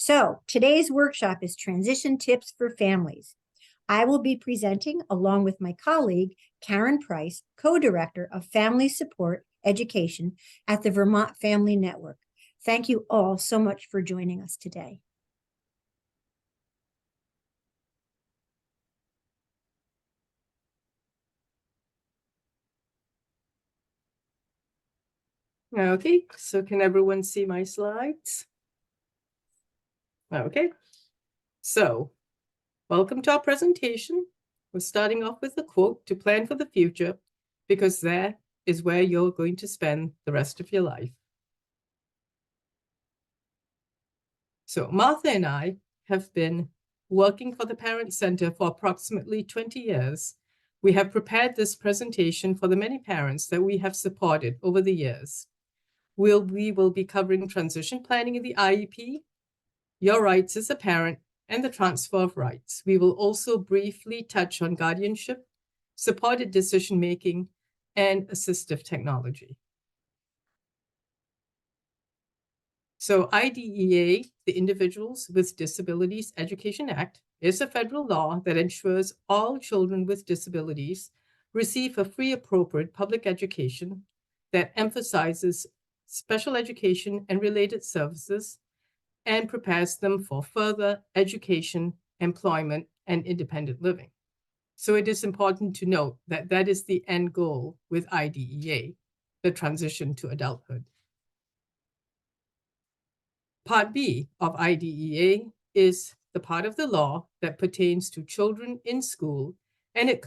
So today's workshop is Transition Tips for Families. I will be presenting along with my colleague, Karen Price, co-director of Family Support Education at the Vermont Family Network. Thank you all so much for joining us today. Okay, so can everyone see my slides? Okay, so welcome to our presentation. We're starting off with a quote to plan for the future, because that is where you're going to spend the rest of your life. So Martha and I have been working for the Parent Center for approximately 20 years. We have prepared this presentation for the many parents that we have supported over the years. We will be covering transition planning in the IEP, your rights as a parent, and the transfer of rights. We will also briefly touch on guardianship, supported decision-making, and assistive technology. So IDEA, the Individuals with Disabilities Education Act, is a federal law that ensures all children with disabilities receive a free, appropriate public education that emphasizes special education and related services and prepares them for further education, employment, and independent living. So it is important to note that that is the end goal with IDEA, the transition to adulthood. Part B of IDEA is the part of the law that pertains to children in school, and it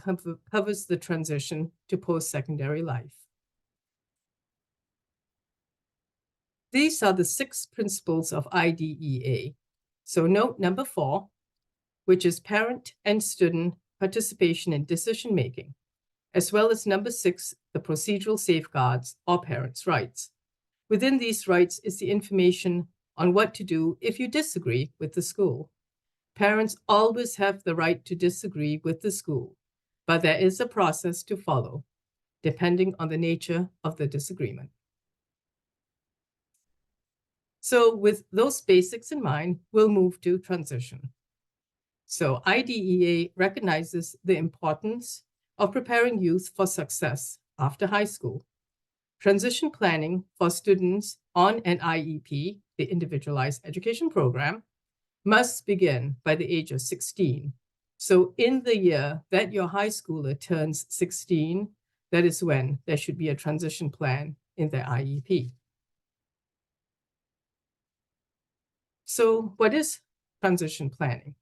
covers the transition to post-secondary life. These are the 6 principles of IDEA. So note number 4, which is parent and student participation in decision-making, as well as number 6, the procedural safeguards or parents' rights. Within these rights is the information on what to do if you disagree with the school. Parents always have the right to disagree with the school, but there is a process to follow, depending on the nature of the disagreement. So with those basics in mind, we'll move to transition. So IDEA recognizes the importance of preparing youth for success after high school. Transition planning for students on an IEP, the Individualized Education Program, must begin by the age of 16. So in the year that your high schooler turns 16, that is when there should be a transition plan in their IEP. So what is transition planning?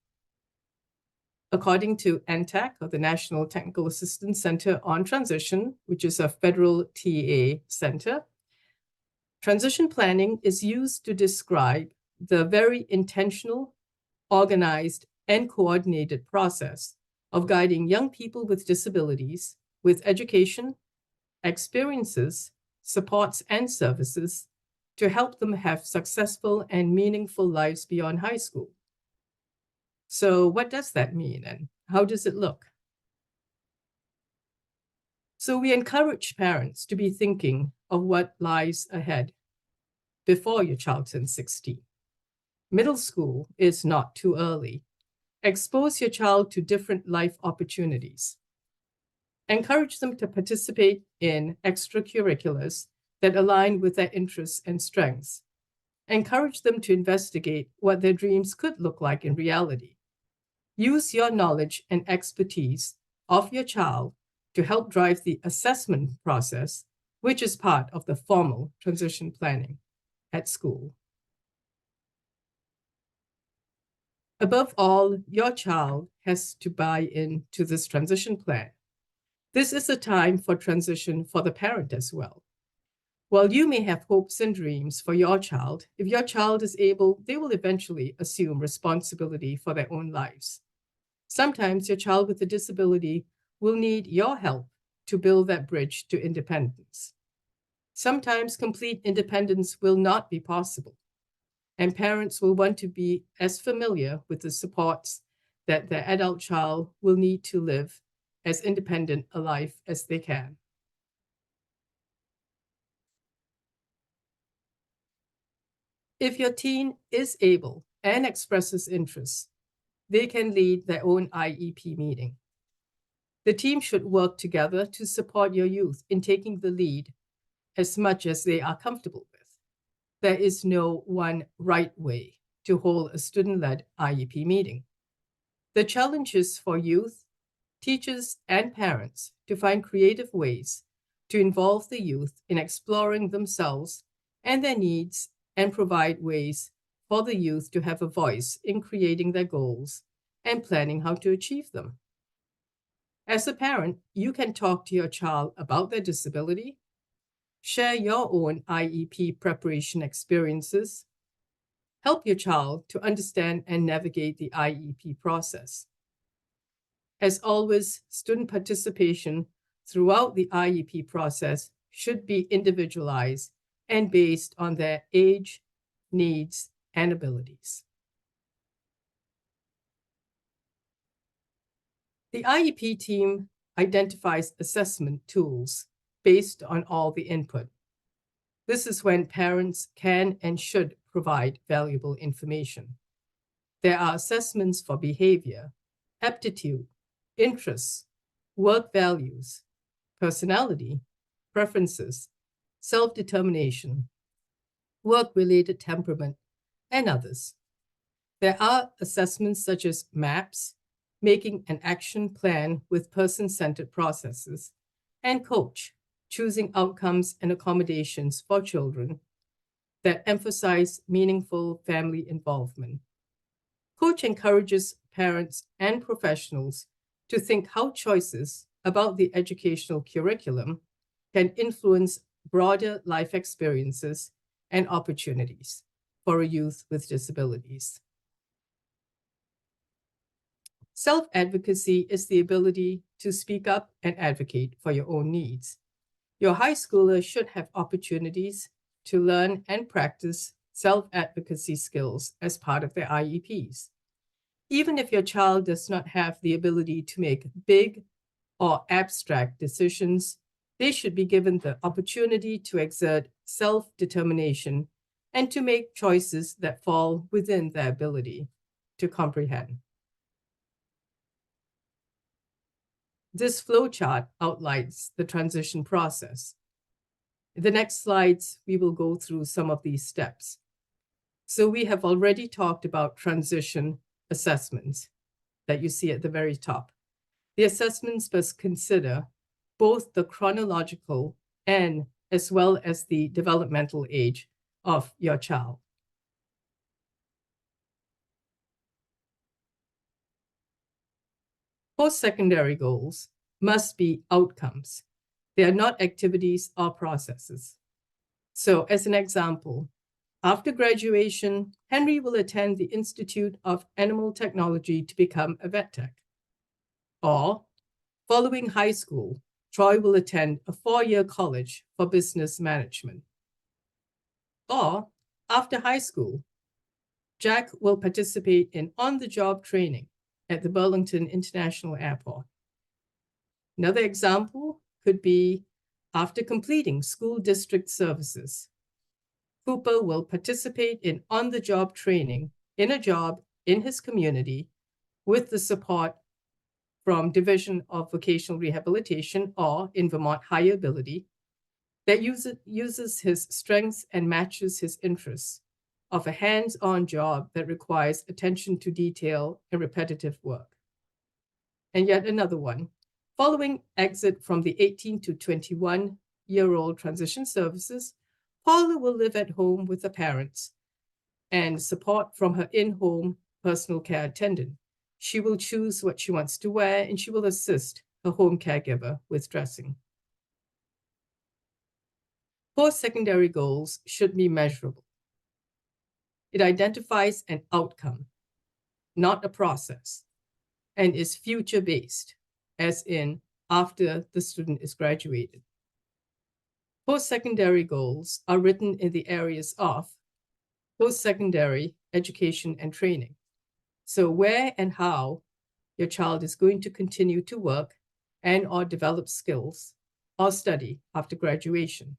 According to NTAC, or the National Technical Assistance Center on Transition, which is a federal TA center, transition planning is used to describe the very intentional, organized, and coordinated process of guiding young people with disabilities with education, experiences, supports, and services to help them have successful and meaningful lives beyond high school. So what does that mean, and how does it look? So we encourage parents to be thinking of what lies ahead before your child turns 16. Middle school is not too early. Expose your child to different life opportunities. Encourage them to participate in extracurriculars that align with their interests and strengths. Encourage them to investigate what their dreams could look like in reality. Use your knowledge and expertise of your child to help drive the assessment process, which is part of the formal transition planning at school. Above all, your child has to buy into this transition plan. This is a time for transition for the parent as well. While you may have hopes and dreams for your child, if your child is able, they will eventually assume responsibility for their own lives. Sometimes your child with a disability will need your help to build that bridge to independence. Sometimes complete independence will not be possible, and parents will want to be as familiar with the supports that their adult child will need to live as independent a life as they can. If your teen is able and expresses interest, they can lead their own IEP meeting. The team should work together to support your youth in taking the lead as much as they are comfortable with. There is no one right way to hold a student-led IEP meeting. The challenge is for youth, teachers, and parents to find creative ways to involve the youth in exploring themselves and their needs and provide ways for the youth to have a voice in creating their goals and planning how to achieve them. As a parent, you can talk to your child about their disability, share your own IEP preparation experiences, help your child to understand and navigate the IEP process. As always, student participation throughout the IEP process should be individualized and based on their age, needs, and abilities. The IEP team identifies assessment tools based on all the input. This is when parents can and should provide valuable information. There are assessments for behavior, aptitude, interests, work values, personality, preferences, self-determination, work-related temperament, and others. There are assessments such as MAPS, making an action plan with person-centered processes, and COACH, choosing outcomes and accommodations for children that emphasize meaningful family involvement. COACH encourages parents and professionals to think how choices about the educational curriculum can influence broader life experiences and opportunities for a youth with disabilities. Self-advocacy is the ability to speak up and advocate for your own needs. Your high schooler should have opportunities to learn and practice self-advocacy skills as part of their IEPs. Even if your child does not have the ability to make big or abstract decisions, they should be given the opportunity to exert self-determination and to make choices that fall within their ability to comprehend. This flowchart outlines the transition process. In the next slides, we will go through some of these steps. So we have already talked about transition assessments that you see at the very top. The assessments must consider both the chronological and as well as the developmental age of your child. Post-secondary goals must be outcomes. They are not activities or processes. So as an example, after graduation, Henry will attend the Institute of Animal Technology to become a vet tech. Or, following high school, Troy will attend a 4-year college for business management. Or, after high school, Jack will participate in on-the-job training at the Burlington International Airport. Another example could be after completing school district services. Cooper will participate in on-the-job training in a job in his community with the support from Division of Vocational Rehabilitation, or in Vermont, Higher Ability, that uses his strengths and matches his interests of a hands-on job that requires attention to detail and repetitive work. And yet another one, following exit from the 18 to 21-year-old transition services, Paula will live at home with her parents and support from her in-home personal care attendant. She will choose what she wants to wear, and she will assist her home caregiver with dressing. Post-secondary goals should be measurable. It identifies an outcome, not a process, and is future-based, as in after the student is graduated. Post-secondary goals are written in the areas of post-secondary education and training. So where and how your child is going to continue to work and or develop skills or study after graduation.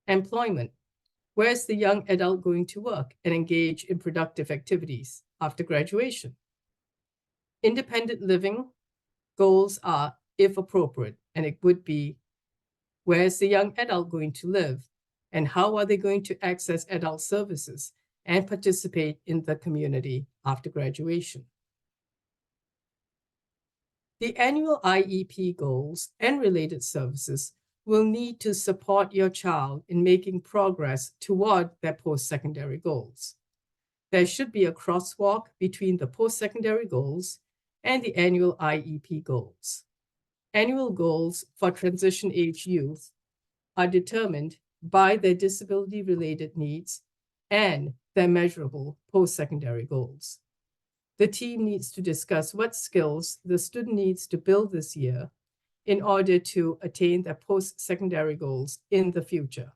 Employment. Where is the young adult going to work and engage in productive activities after graduation? Independent living goals are, if appropriate, and it would be, where is the young adult going to live, and how are they going to access adult services and participate in the community after graduation? The annual IEP goals and related services will need to support your child in making progress toward their post-secondary goals. There should be a crosswalk between the post-secondary goals and the annual IEP goals. Annual goals for transition-age youth are determined by their disability-related needs and their measurable post-secondary goals. The team needs to discuss what skills the student needs to build this year in order to attain their post-secondary goals in the future.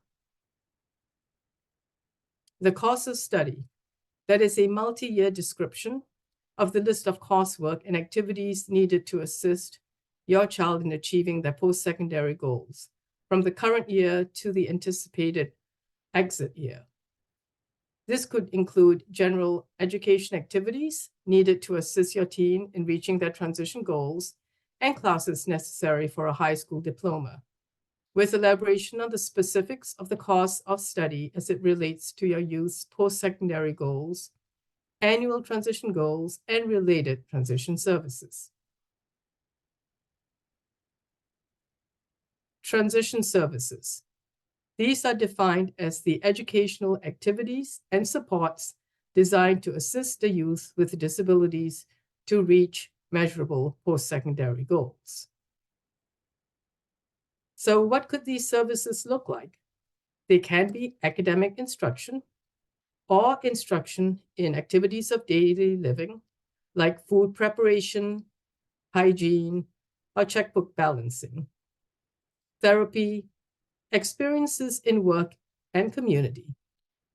The course of study, that is a multi-year description of the list of coursework and activities needed to assist your child in achieving their post-secondary goals from the current year to the anticipated exit year. This could include general education activities needed to assist your teen in reaching their transition goals and classes necessary for a high school diploma, with elaboration on the specifics of the course of study as it relates to your youth's post-secondary goals, annual transition goals, and related transition services. Transition services. These are defined as the educational activities and supports designed to assist the youth with disabilities to reach measurable post-secondary goals. So what could these services look like? They can be academic instruction or instruction in activities of daily living, like food preparation, hygiene, or checkbook balancing, therapy, experiences in work and community.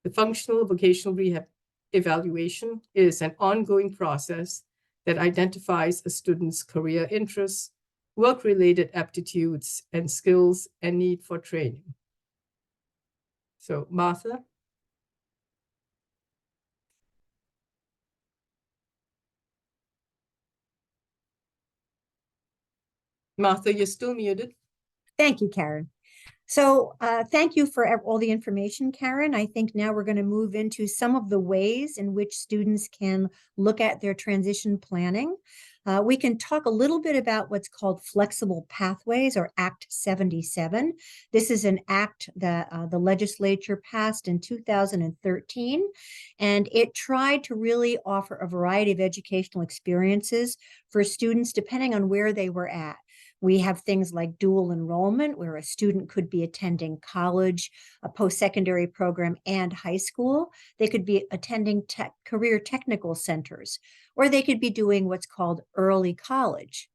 The functional vocational rehab evaluation is an ongoing process that identifies a student's career interests, work-related aptitudes and skills, and need for training. So, Martha? Martha, you're still muted. Thank you, Karen. So thank you for all the information, Karen. I think now we're going to move into some of the ways in which students can look at their transition planning. We can talk a little bit about what's called flexible pathways, or Act 77. This is an act that the legislature passed in 2013, and it tried to really offer a variety of educational experiences for students depending on where they were at. We have things like dual enrollment, where a student could be attending college, a post-secondary program, and high school. They could be attending career technical centers, or they could be doing what's called early college.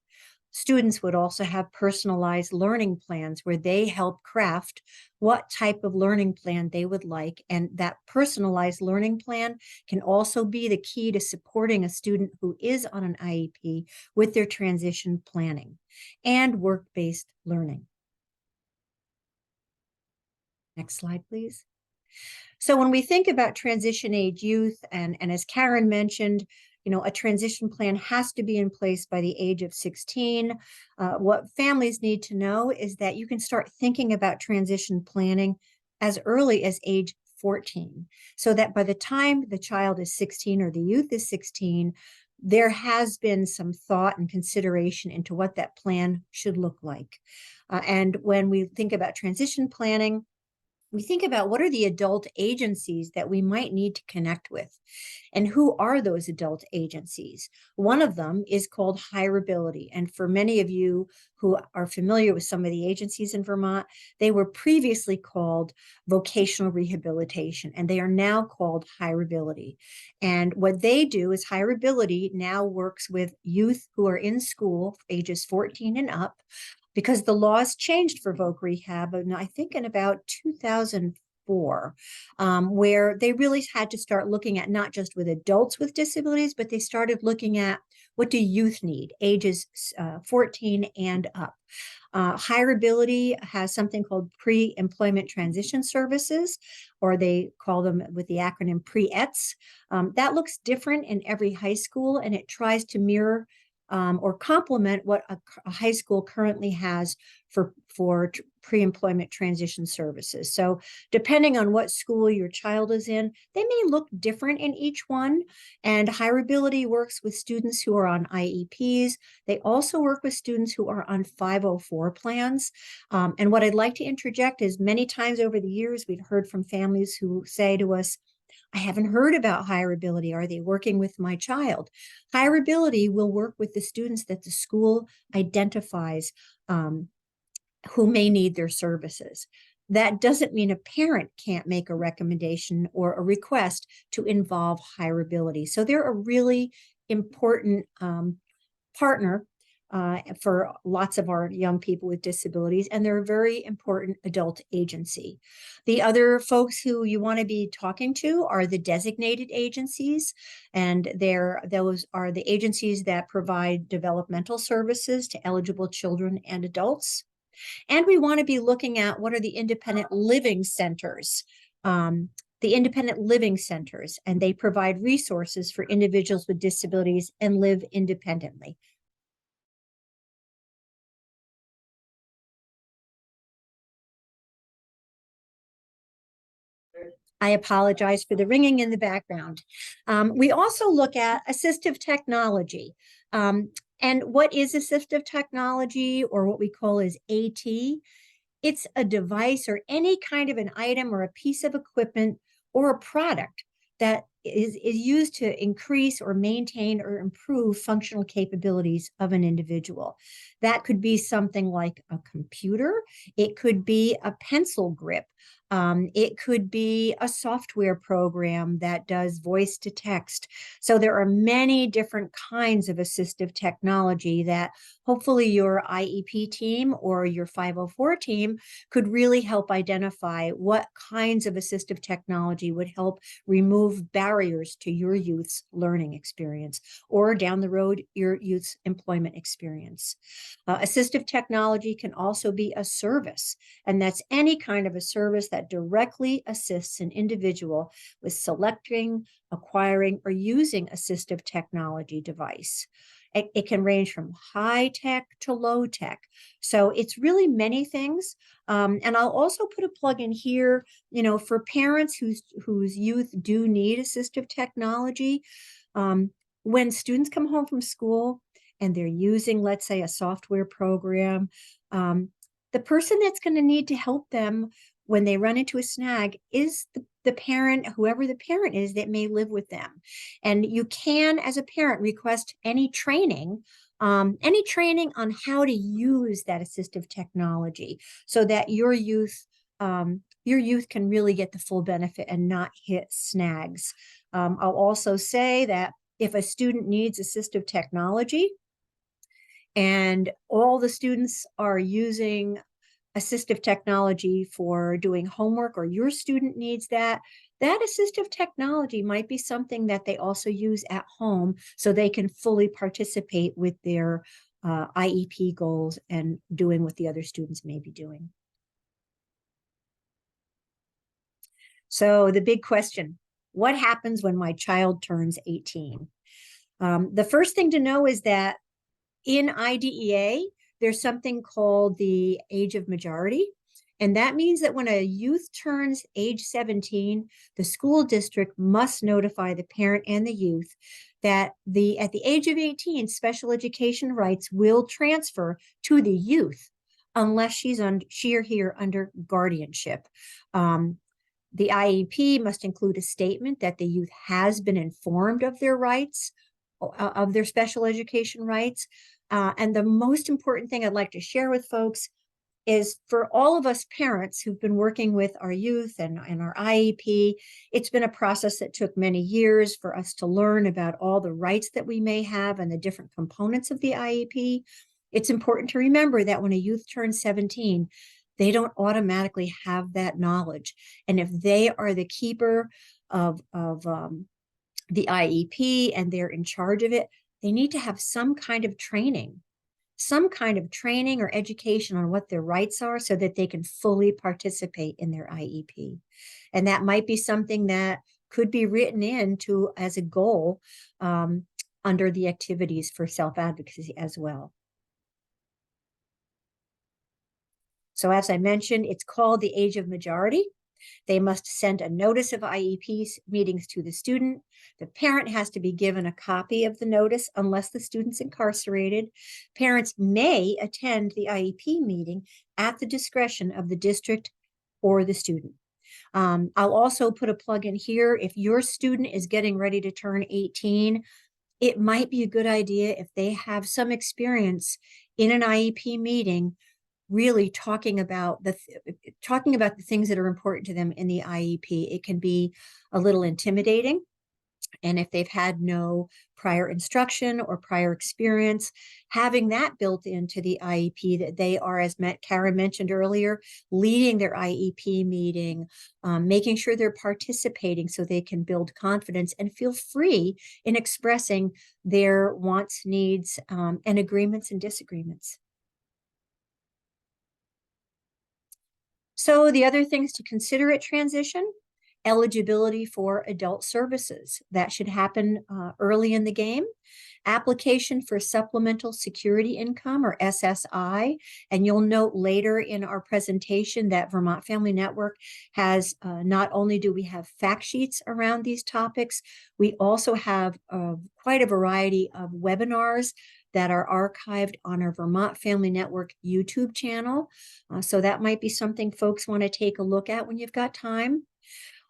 Students would also have personalized learning plans where they help craft what type of learning plan they would like. And that personalized learning plan can also be the key to supporting a student who is on an IEP with their transition planning and work-based learning. Next slide, please. So when we think about transition age youth, and as Karen mentioned, a transition plan has to be in place by the age of 16. What families need to know is that you can start thinking about transition planning as early as age 14, so that by the time the child is 16 or the youth is 16, there has been some thought and consideration into what that plan should look like. And when we think about transition planning, we think about what are the adult agencies that we might need to connect with, and who are those adult agencies? One of them is called Hireability. And for many of you who are familiar with some of the agencies in Vermont, they were previously called vocational rehabilitation, and they are now called Hireability. And what they do is Hireability now works with youth who are in school, ages 14 and up, because the laws changed for voc rehab, and I think in about 2004, where they really had to start looking at not just with adults with disabilities, but they started looking at What do youth need? Ages 14 and up. Hireability has something called pre-employment transition services, or they call them with the acronym pre-ETS. That looks different in every high school, and it tries to mirror or complement what a high school currently has for pre-employment transition services. So depending on what school your child is in, they may look different in each one. And hireability works with students who are on IEPs. They also work with students who are on 504 plans. And what I'd like to interject is many times over the years, we've heard from families who say to us, I haven't heard about hireability. Are they working with my child? Hireability will work with the students that the school identifies who may need their services. That doesn't mean a parent can't make a recommendation or a request to involve hireability. So they're a really important partner for lots of our young people with disabilities, and they're a very important adult agency. The other folks who you want to be talking to are the designated agencies, and those are the agencies that provide developmental services to eligible children and adults. And we want to be looking at what are the independent living centers. The independent living centers, and they provide resources for individuals with disabilities and live independently. I apologize for the ringing in the background. We also look at assistive technology. And what is assistive technology, or what we call as AT? It's a device or any kind of an item or a piece of equipment or a product that is used to increase or maintain or improve functional capabilities of an individual. That could be something like a computer. It could be a pencil grip. It could be a software program that does voice to text. So there are many different kinds of assistive technology that hopefully your IEP team or your 504 team could really help identify what kinds of assistive technology would help remove barriers to your youth's learning experience, or down the road, your youth's employment experience. Assistive technology can also be a service, and that's any kind of a service that directly assists an individual with selecting, acquiring, or using assistive technology device. It can range from high tech to low tech. So it's really many things. And I'll also put a plug in here, for parents whose youth do need assistive technology. When students come home from school and they're using, let's say, a software program, the person that's going to need to help them when they run into a snag is the parent, whoever the parent is that may live with them. And you can, as a parent, request any training on how to use that assistive technology so that your youth can really get the full benefit and not hit snags. I'll also say that if a student needs assistive technology and all the students are using assistive technology for doing homework, or your student needs that assistive technology might be something that they also use at home so they can fully participate with their IEP goals and doing what the other students may be doing. So the big question, what happens when my child turns 18? The first thing to know is that in IDEA, there's something called the age of majority. And that means that when a youth turns age 17, the school district must notify the parent and the youth that at the age of 18, special education rights will transfer to the youth unless she or he are under guardianship. The IEP must include a statement that the youth has been informed of their rights, of their special education rights. And the most important thing I'd like to share with folks is, for all of us parents who've been working with our youth and our IEP, it's been a process that took many years for us to learn about all the rights that we may have and the different components of the IEP. It's important to remember that when a youth turns 17, they don't automatically have that knowledge. And if they are the keeper of the IEP and they're in charge of it, they need to have some kind of training or education on what their rights are so that they can fully participate in their IEP. And that might be something that could be written into as a goal under the activities for self-advocacy as well. So as I mentioned, it's called the age of majority. They must send a notice of IEP meetings to the student. The parent has to be given a copy of the notice unless the student's incarcerated. Parents may attend the IEP meeting at the discretion of the district or the student. I'll also put a plug in here. If your student is getting ready to turn 18, it might be a good idea if they have some experience in an IEP meeting, really talking about the things that are important to them in the IEP. It can be a little intimidating. And if they've had no prior instruction or prior experience, having that built into the IEP, that they are, as Karen mentioned earlier, leading their IEP meeting, making sure they're participating so they can build confidence and feel free in expressing their wants, needs, and agreements and disagreements. So the other things to consider at transition: eligibility for adult services. That should happen early in the game. Application for supplemental security income, or SSI. And you'll note later in our presentation that Vermont Family Network has, not only do we have fact sheets around these topics, we also have quite a variety of webinars that are archived on our Vermont Family Network YouTube channel. So that might be something folks want to take a look at when you've got time.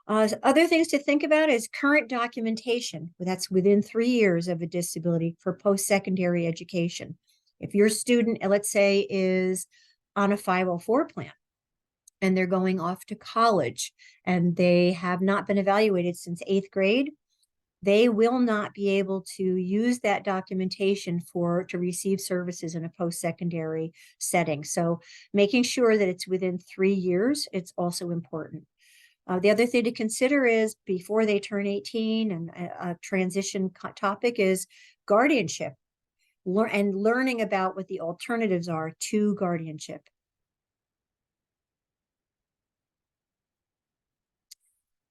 Other things to think about is current documentation. That's within 3 years of a disability for post-secondary education. If your student, let's say, is on a 504 plan and they're going off to college and they have not been evaluated since 8th grade, they will not be able to use that documentation to receive services in a post-secondary setting. So making sure that it's within 3 years, it's also important. The other thing to consider is before they turn 18, and a transition topic is guardianship, and learning about what the alternatives are to guardianship.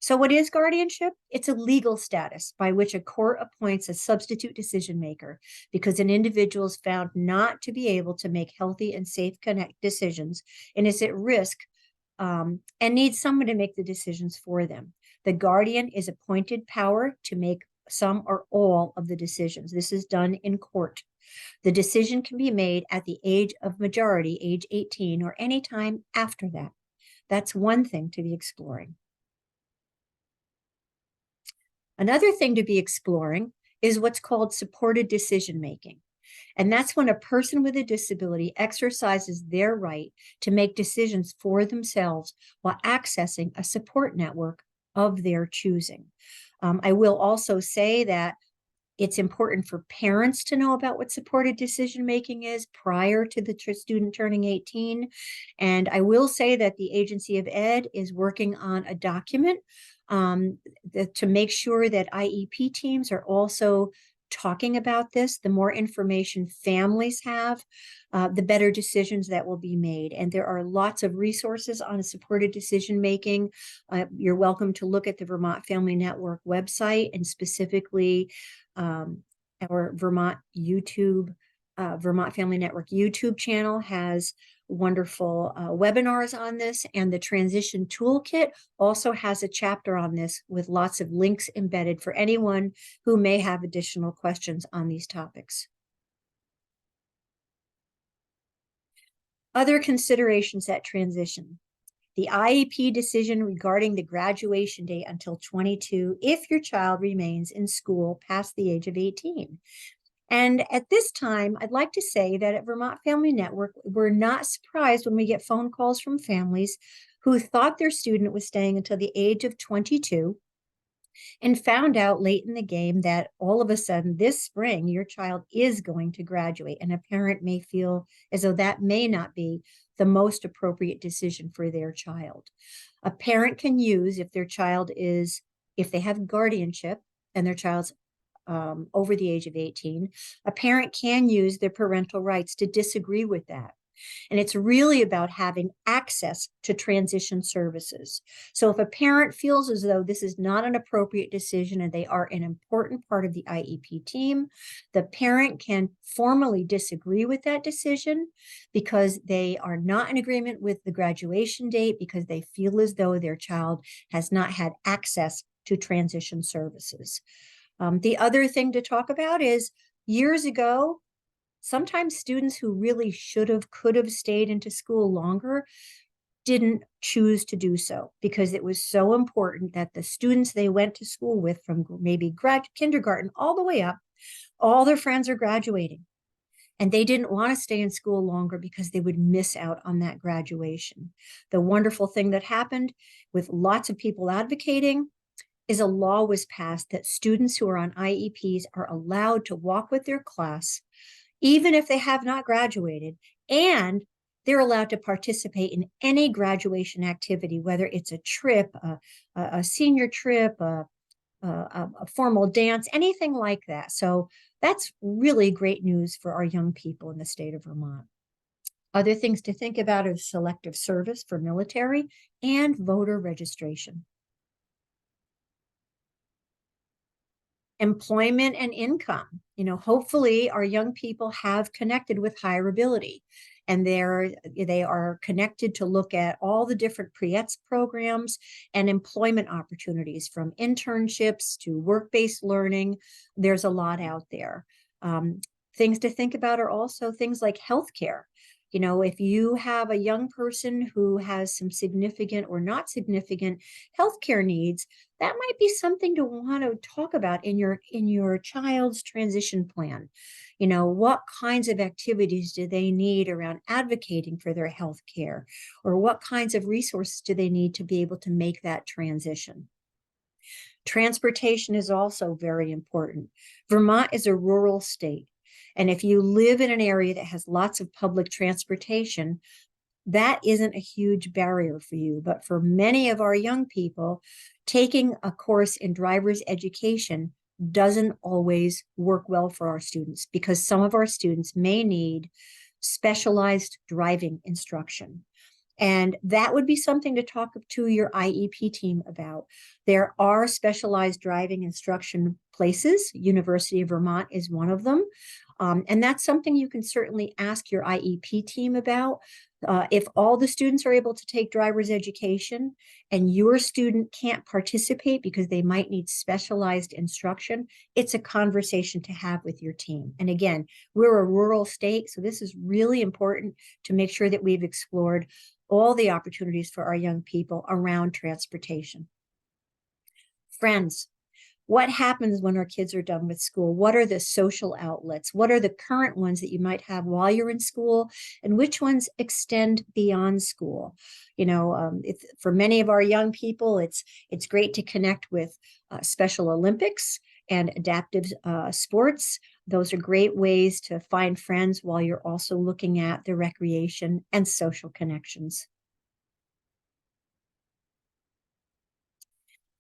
So what is guardianship? It's a legal status by which a court appoints a substitute decision maker because an individual is found not to be able to make healthy and safe decisions and is at risk and needs someone to make the decisions for them. The guardian is appointed power to make some or all of the decisions. This is done in court. The decision can be made at the age of majority, age 18, or any time after that. That's one thing to be exploring. Another thing to be exploring is what's called supported decision making. And that's when a person with a disability exercises their right to make decisions for themselves while accessing a support network of their choosing. I will also say that it's important for parents to know about what supported decision-making is prior to the student turning 18. And I will say that the Agency of Ed is working on a document to make sure that IEP teams are also talking about this. The more information families have, the better decisions that will be made. And there are lots of resources on supported decision making. You're welcome to look at the Vermont Family Network website, and specifically our Vermont Family Network YouTube channel has wonderful webinars on this, and the Transition Toolkit also has a chapter on this with lots of links embedded for anyone who may have additional questions on these topics. Other considerations at transition: the IEP decision regarding the graduation date until 22 if your child remains in school past the age of 18. And at this time, I'd like to say that at Vermont Family Network, we're not surprised when we get phone calls from families who thought their student was staying until the age of 22 and found out late in the game that all of a sudden this spring, your child is going to graduate. And a parent may feel as though that may not be the most appropriate decision for their child. A parent can use, if they have guardianship and their child's over the age of 18, a parent can use their parental rights to disagree with that. And it's really about having access to transition services. So if a parent feels as though this is not an appropriate decision and they are an important part of the IEP team, the parent can formally disagree with that decision because they are not in agreement with the graduation date, because they feel as though their child has not had access to transition services. The other thing to talk about is years ago, sometimes students who really could have stayed into school longer didn't choose to do so because it was so important that the students they went to school with from maybe kindergarten all the way up, all their friends are graduating. And they didn't want to stay in school longer because they would miss out on that graduation. The wonderful thing that happened with lots of people advocating is a law was passed that students who are on IEPs are allowed to walk with their class even if they have not graduated, and they're allowed to participate in any graduation activity, whether it's a trip, a senior trip, a formal dance, anything like that. So that's really great news for our young people in the state of Vermont. Other things to think about are selective service for military and voter registration. Employment and income. Hopefully our young people have connected with higher ability, and they are connected to look at all the different pre-ETS programs and employment opportunities, from internships to work-based learning. There's a lot out there. Things to think about are also things like healthcare. If you have a young person who has some significant or not significant healthcare needs, that might be something to want to talk about in your child's transition plan. What kinds of activities do they need around advocating for their health care, or what kinds of resources do they need to be able to make that transition? Transportation is also very important. Vermont is a rural state. And if you live in an area that has lots of public transportation, that isn't a huge barrier for you. But for many of our young people, taking a course in driver's education doesn't always work well for our students, because some of our students may need specialized driving instruction. And that would be something to talk to your IEP team about. There are specialized driving instruction places. University of Vermont is one of them. And that's something you can certainly ask your IEP team about. If all the students are able to take driver's education and your student can't participate because they might need specialized instruction, it's a conversation to have with your team. And again, we're a rural state, so this is really important to make sure that we've explored all the opportunities for our young people around transportation. Friends. What happens when our kids are done with school? What are the social outlets? What are the current ones that you might have while you're in school? And which ones extend beyond school? For many of our young people, it's great to connect with Special Olympics and adaptive sports. Those are great ways to find friends while you're also looking at the recreation and social connections.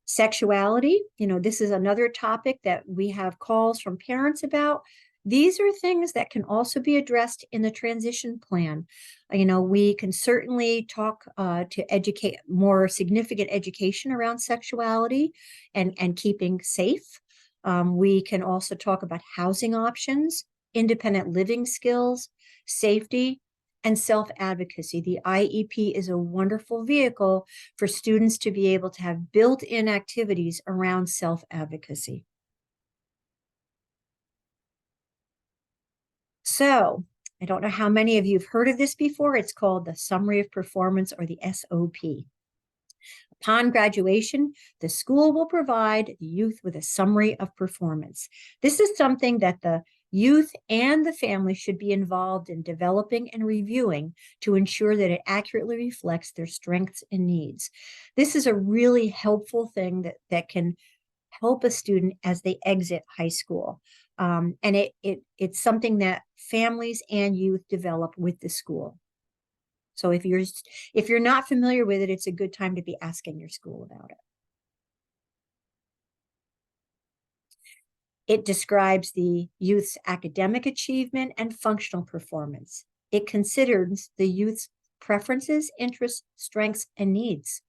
Sexuality, this is another topic that we have calls from parents about. These are things that can also be addressed in the transition plan. We can certainly talk to educate more significant education around sexuality and keeping safe. We can also talk about housing options, independent living skills, safety, and self-advocacy. The IEP is a wonderful vehicle for students to be able to have built-in activities around self-advocacy. So, I don't know how many of you have heard of this before. It's called the Summary of Performance, or the SOP. Upon graduation, the school will provide the youth with a summary of performance. This is something that the youth and the family should be involved in developing and reviewing to ensure that it accurately reflects their strengths and needs. This is a really helpful thing that can help a student as they exit high school. And it's something that families and youth develop with the school. So if you're not familiar with it, it's a good time to be asking your school about it. It describes the youth's academic achievement and functional performance. It considers the youth's preferences, interests, strengths, and needs.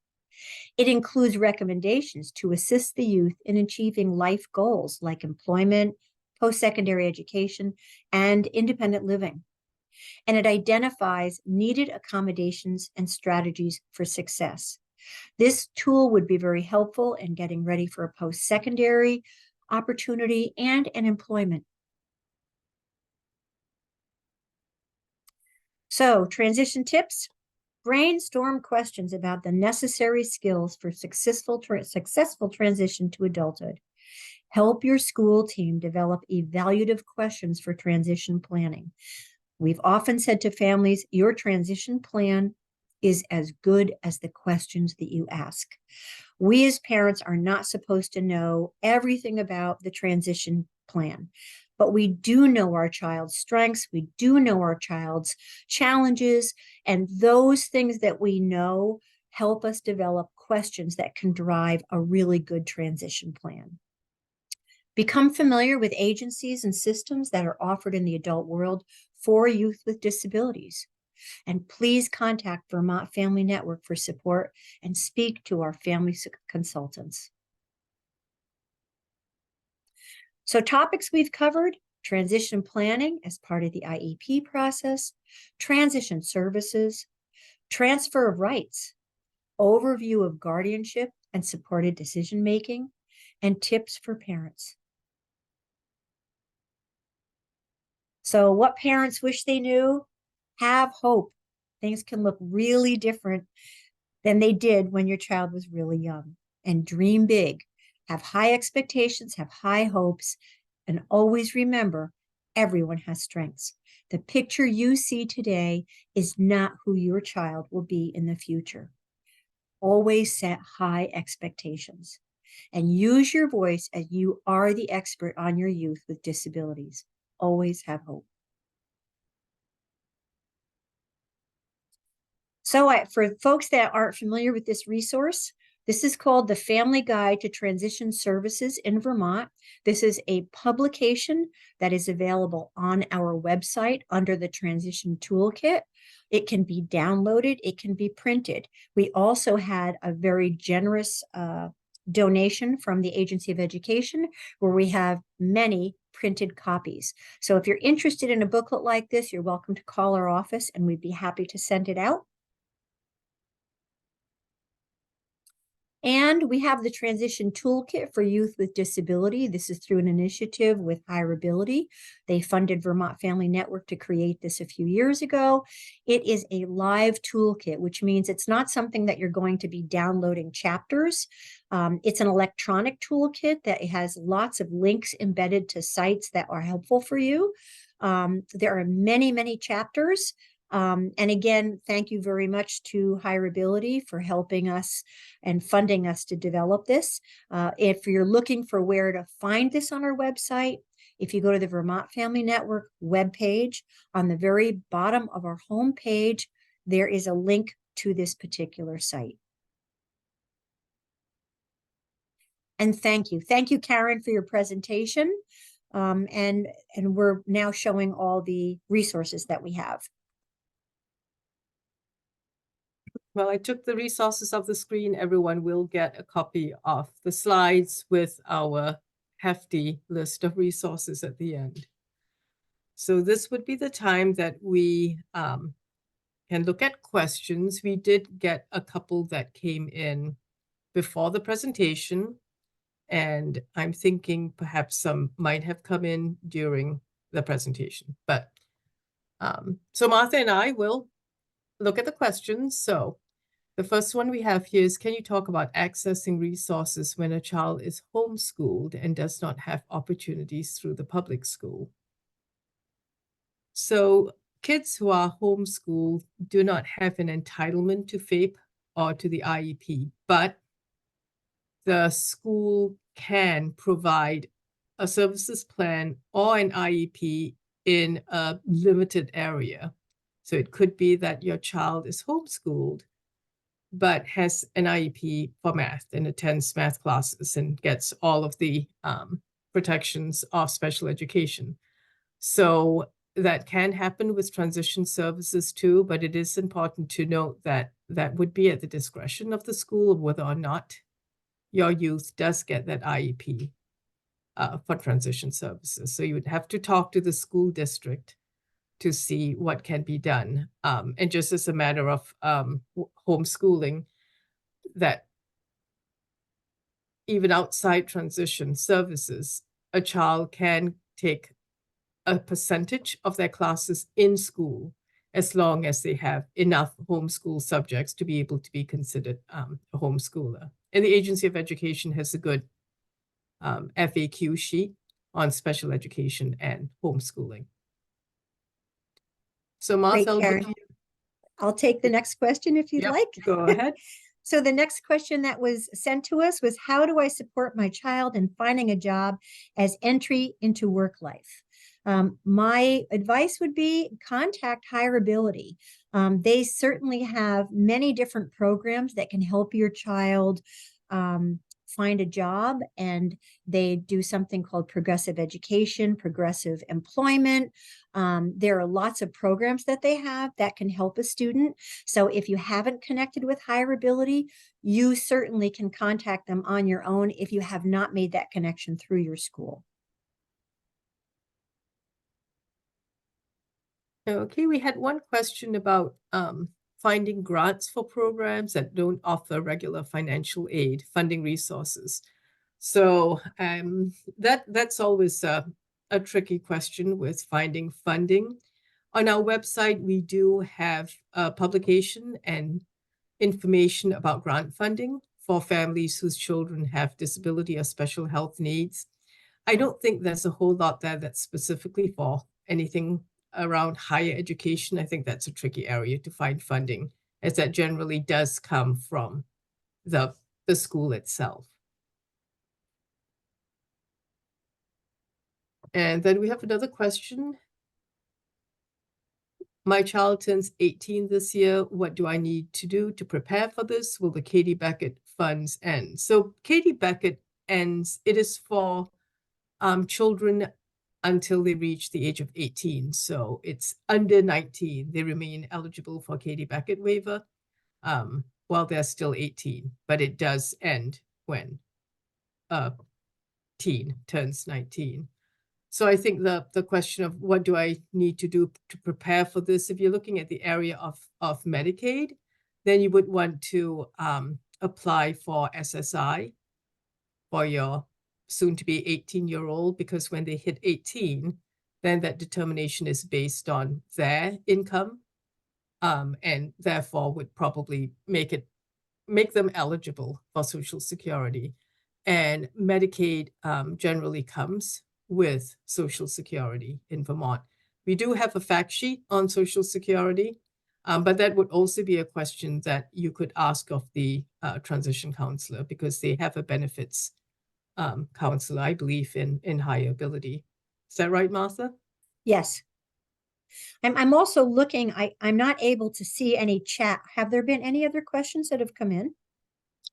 It includes recommendations to assist the youth in achieving life goals like employment, post-secondary education, and independent living. And it identifies needed accommodations and strategies for success. This tool would be very helpful in getting ready for a post-secondary opportunity and an employment. So, transition tips. Brainstorm questions about the necessary skills for successful transition to adulthood. Help your school team develop evaluative questions for transition planning. We've often said to families, your transition plan is as good as the questions that you ask. We as parents are not supposed to know everything about the transition plan, but we do know our child's strengths, we do know our child's challenges, and those things that we know help us develop questions that can drive a really good transition plan. Become familiar with agencies and systems that are offered in the adult world for youth with disabilities. And please contact Vermont Family Network for support and speak to our family consultants. So topics we've covered: transition planning as part of the IEP process, transition services, transfer of rights, overview of guardianship and supported decision-making, and tips for parents. So what parents wish they knew? Have hope. Things can look really different than they did when your child was really young. And dream big. Have high expectations, have high hopes, and always remember, everyone has strengths. The picture you see today is not who your child will be in the future. Always set high expectations and use your voice as you are the expert on your youth with disabilities. Always have hope. So for folks that aren't familiar with this resource, this is called the Family Guide to Transition Services in Vermont. This is a publication that is available on our website under the Transition Toolkit. It can be downloaded, it can be printed. We also had a very generous donation from the Agency of Education where we have many printed copies. So if you're interested in a booklet like this, you're welcome to call our office and we'd be happy to send it out. And we have the Transition Toolkit for Youth with Disability. This is through an initiative with Hireability. They funded Vermont Family Network to create this a few years ago. It is a live toolkit, which means it's not something that you're going to be downloading chapters. It's an electronic toolkit that has lots of links embedded to sites that are helpful for you. There are many, many chapters. And again, thank you very much to Hireability for helping us and funding us to develop this. If you're looking for where to find this on our website, if you go to the Vermont Family Network webpage, on the very bottom of our homepage, there is a link to this particular site. And thank you. Thank you, Karen, for your presentation. And we're now showing all the resources that we have. Well, I took the resources off the screen. Everyone will get a copy of the slides with our hefty list of resources at the end. So this would be the time that we can look at questions. We did get a couple that came in before the presentation, and I'm thinking perhaps some might have come in during the presentation. But so Martha and I will look at the questions. So the first one we have here is, can you talk about accessing resources when a child is homeschooled and does not have opportunities through the public school? So kids who are homeschooled do not have an entitlement to FAPE or to the IEP, but the school can provide a services plan or an IEP in a limited area. So it could be that your child is homeschooled, but has an IEP for math and attends math classes and gets all of the protections of special education. So that can happen with transition services too, but it is important to note that that would be at the discretion of the school of whether or not your youth does get that IEP for transition services. So you would have to talk to the school district to see what can be done. And just as a matter of homeschooling, that even outside transition services, a child can take a percentage of their classes in school as long as they have enough homeschool subjects to be able to be considered a homeschooler. And the Agency of Education has a good FAQ sheet on special education and homeschooling. So Martha, I'll give you. I'll take the next question if you'd like. Go ahead. So the next question that was sent to us was, how do I support my child in finding a job as entry into work life? My advice would be contact Hireability. They certainly have many different programs that can help your child find a job, and they do something called progressive education, progressive employment. There are lots of programs that they have that can help a student. So if you haven't connected with Hireability, you certainly can contact them on your own if you have not made that connection through your school. Okay, we had one question about finding grants for programs that don't offer regular financial aid, funding resources. So that's always a tricky question with finding funding. On our website, we do have a publication and information about grant funding for families whose children have disability or special health needs. I don't think there's a whole lot there that's specifically for anything around higher education. I think that's a tricky area to find funding, as that generally does come from the school itself. And then we have another question. My child turns 18 this year. What do I need to do to prepare for this? Will the Katie Beckett funds end? So Katie Beckett ends, it is for children until they reach the age of 18. So it's under 19. They remain eligible for Katie Beckett waiver while they're still 18, but it does end when a teen turns 19. So I think the question of what do I need to do to prepare for this, if you're looking at the area of Medicaid, then you would want to apply for SSI for your soon-to-be 18-year-old, because when they hit 18, then that determination is based on their income, and therefore would probably make them eligible for Social Security. And Medicaid generally comes with Social Security in Vermont. We do have a fact sheet on Social Security, but that would also be a question that you could ask of the transition counselor, because they have a benefits counselor, I believe, in Hireability. Is that right, Martha? Yes. I'm also looking, I'm not able to see any chat. Have there been any other questions that have come in?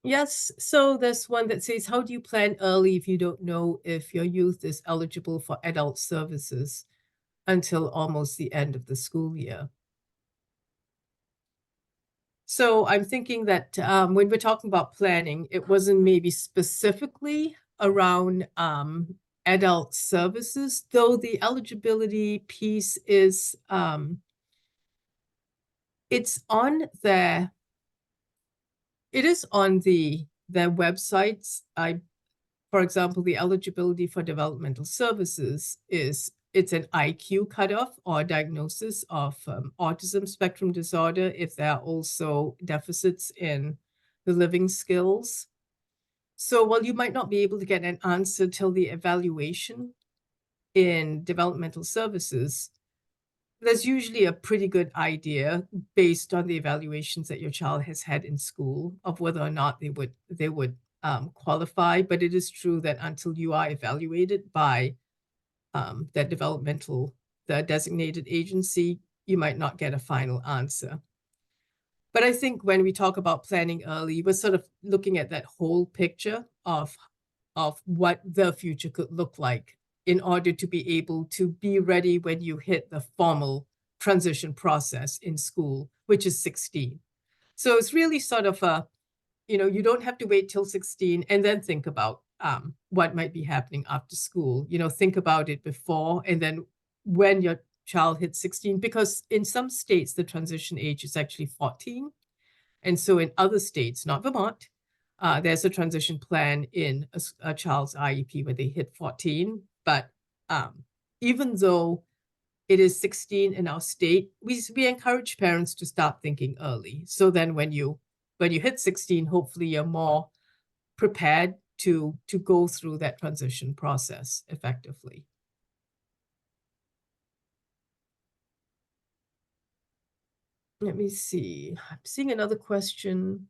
Yes, so there's one that says, how do you plan early if you don't know if your youth is eligible for adult services until almost the end of the school year? So I'm thinking that when we're talking about planning, it wasn't maybe specifically around adult services, though the eligibility piece is, it's on their, it is on their websites. For example, the eligibility for developmental services it's an IQ cutoff or diagnosis of autism spectrum disorder if there are also deficits in the living skills. So while you might not be able to get an answer till the evaluation in developmental services, there's usually a pretty good idea based on the evaluations that your child has had in school of whether or not they would qualify. But it is true that until you are evaluated by the designated agency, you might not get a final answer. But I think when we talk about planning early, we're sort of looking at that whole picture of of what the future could look like in order to be able to be ready when you hit the formal transition process in school, which is 16. So it's really sort of a, you don't have to wait till 16 and then think about what might be happening after school. Think about it before and then when your child hits 16, because in some states, the transition age is actually 14. And so in other states, not Vermont, there's a transition plan in a child's IEP where they hit 14. But even though it is 16 in our state, we encourage parents to start thinking early. So then when you hit 16, hopefully you're more prepared to go through that transition process effectively. Let me see. I'm seeing another question.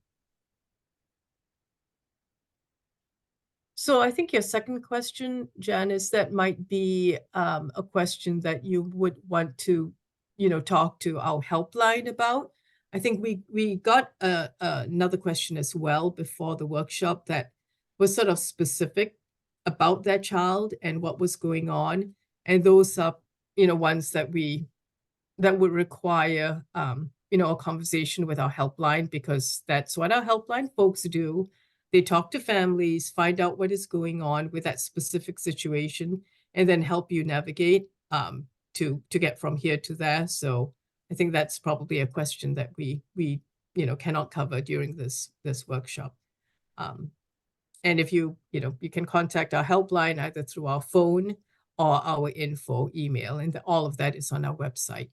So I think your second question, Janice, that might be a question that you would want to, talk to our helpline about. I think we got another question as well before the workshop that was sort of specific about that child and what was going on. And those are, ones that would require, a conversation with our helpline, because that's what our helpline folks do. They talk to families, find out what is going on with that specific situation, and then help you navigate to get from here to there. So I think that's probably a question that we cannot cover during this workshop. And if you can contact our helpline either through our phone or our info email, and all of that is on our website.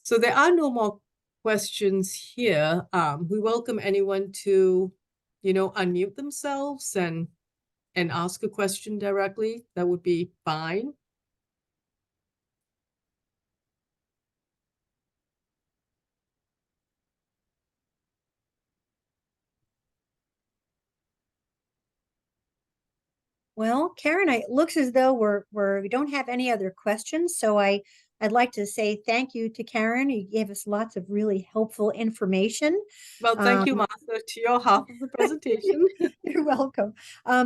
So there are no more questions here. We welcome anyone to, unmute themselves and ask a question directly. That would be fine. Well, Karen, it looks as though we don't have any other questions. So I'd like to say thank you to Karen. You gave us lots of really helpful information. Well, thank you, Martha, to your half of the presentation. You're welcome.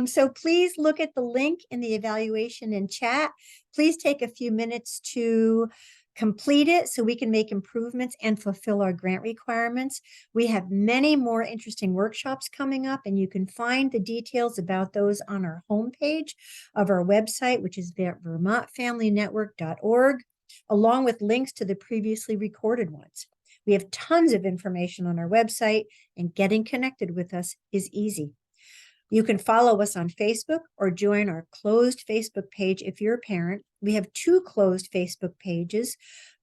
So please look at the link in the evaluation in chat. Please take a few minutes to complete it so we can make improvements and fulfill our grant requirements. We have many more interesting workshops coming up, and you can find the details about those on our homepage of our website, which is vermontfamilynetwork.org, along with links to the previously recorded ones. We have tons of information on our website, and getting connected with us is easy. You can follow us on Facebook or join our closed Facebook page if you're a parent. We have 2 closed Facebook pages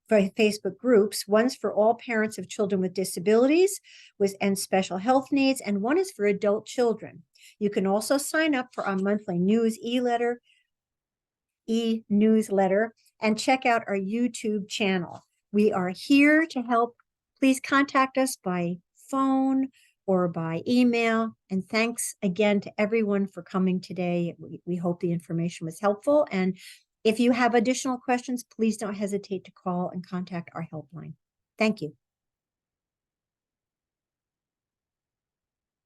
for Facebook groups. One's for all parents of children with disabilities and special health needs, and one is for adult children. You can also sign up for our monthly e-newsletter, and check out our YouTube channel. We are here to help. Please contact us by phone or by email. And thanks again to everyone for coming today. We hope the information was helpful. And if you have additional questions, please don't hesitate to call and contact our helpline. Thank you.